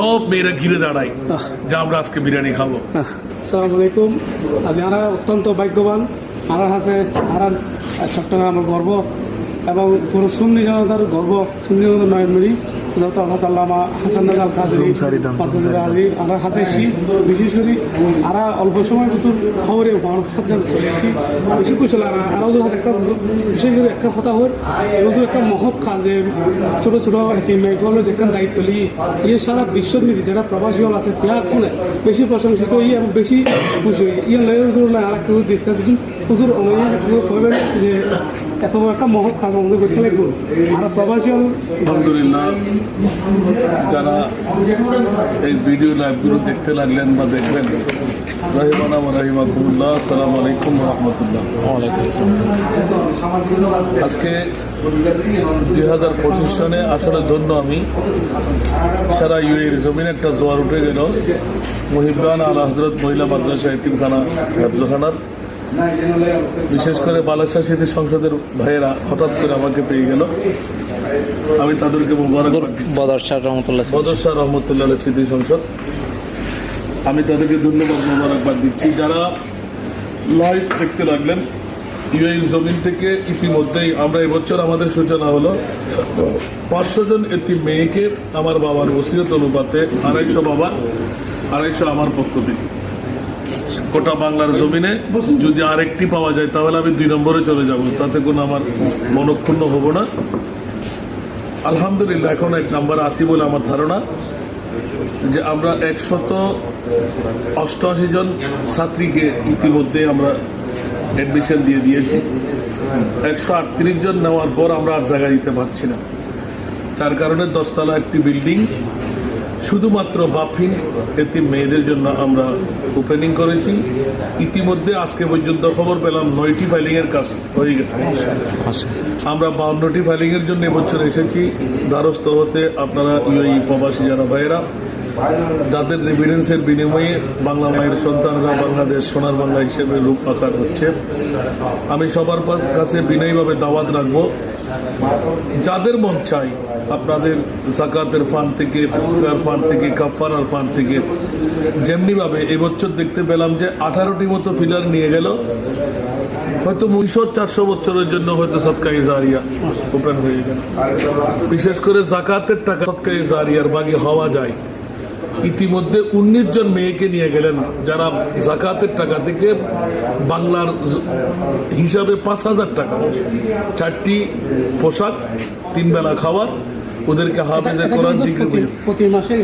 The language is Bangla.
সব মেয়েরা ঘিরে দাঁড়ায় যে আমরা আজকে বিরিয়ানি খাবো। আসসালামু আলাইকুম। আমরা অত্যন্ত ভাগ্যবান। আমার কাছে আর চট্টগ্রামের গর্ব এবং পুরো সুন্নি জনতার গর্ব, সুন্নি জনতার নয়নমণি যত আল্লাহ তাল্লাহ হাসান নাজাল কাদরি আলী আমার কাছে এসি বিশেষ করে আর অল্প সময় প্রচুর খবরে চলে আসি বেশি কুশল আরও একটা বিশেষ করে একটা কথা হয় এবং একটা মহৎ কাজ যে ছোটো ছোটো মেয়েগুলো যেখানে দায়িত্ব নিয়ে ইয়ে সারা বিশ্বনীতি যেটা প্রবাসী হল আছে ત્યાં কোনে বেশি প্রশংসিত এবং বেশি খুশি ইয়ে লেগে আর কেউ ডিসকাশন প্রচুর কইবেন যে এত একটা মহৎ কাজ আমাদের করতে লাগবে আর প্রবাসী হল। আলহামদুলিল্লাহ, যারা এই ভিডিও লাইভগুলো দেখতে লাগলেন বা দেখবেন, রাহিমানা ওয়া রাহিমাকুমুল্লাহ, আসসালামু আলাইকুম ওয়া রাহমাতুল্লাহ। আজকে 2025 সনে আসলে ধন্য আমি সারা ইউএর জমিনে একটা জোয়ার উঠে গেল মুহিব্বান আলা হযরত মহিলা মাদ্রাসা এতিমখানা হেফজখানার, বিশেষ করে বালাসা স্মৃতি সংসদের ভাইয়েরা হঠাৎ করে আমাকে পেয়ে গেল। আমি তাদেরকে বদর শাহ রহমতুল্লাহ স্মৃতি সংসদ, আমি তাদেরকে ধন্যবাদ মোবারকবাদ দিচ্ছি। যারা লাইভ দেখতে লাগলেন ইউএই জমিন থেকে, ইতিমধ্যেই আমরা এবছর আমাদের সূচনা হলো 500 জন এতিম মেয়েকে আমার বাবার ওসিয়ত অনুপাতে 250 বাবার 250 আমার পক্ষ থেকে গোটা বাংলার জমিনে যদি আরেকটি পাওয়া যায় তাহলে আমি 2 নম্বরে চলে যাব, তাতে কোনো আমার মনক্ষুণ্ণ হব না। আলহামদুলিল্লাহ এখন 1 নম্বরে আসি বলে আমার ধারণা যে আমরা 188 জন ছাত্রীকে ইতিমধ্যে আমরা অ্যাডমিশন দিয়ে দিয়েছি। 138 জন নেওয়ার পর আমরা আর জায়গা দিতে পারছি না, যার কারণে 10 তলা একটি বিল্ডিং শুধুমাত্র বাফিন এতিম মেয়েদের জন্য আমরা ওপেনিং করেছি। ইতিমধ্যে আজকে পর্যন্ত খবর পেলাম 9টি ফাইলিংয়ের কাজ হয়ে গেছে। আমরা 52টি ফাইলিংয়ের জন্য এবছর এসেছি। দ্বারস্থ হতে আপনারা ইউএই প্রবাসী যারা ভাইয়েরা, যাদের রেভিডেন্সের বিনিময়ে বাংলা মায়ের সন্তানরা বাংলাদেশ সোনার বাংলা হিসেবে রূপ আকার হচ্ছে, আমি সবার কাছে বিনয়ীভাবে দাওয়াত রাখবো, যাদের মন চাই আপনাদের জাকাতের ফান্ড থেকে, ফিতরার ফান্ড থেকে, কাফারার ফান্ড থেকে, যেমনিভাবে এবছর দেখতে পেলাম যে 18টি মতো ফিলার নিয়ে গেল, হয়তো 200-400 বছরের জন্য হয়তো সদকায়ে জারিয়া ওপেন হয়ে গেল। বিশেষ করে জাকাতের টাকা সদকায়ে জারিয়ার ভাগে হওয়া যায়। ইতিমধ্যে 19 জন মেয়েকে নিয়ে গেলেন যারা জাকাতের টাকা থেকে বাংলার হিসাবে 5000 টাকা, 4টি পোশাক, 3 বেলা খাবার, ওদেরকে হাফেজে কোরআন ডিগ্রি প্রতি মাসে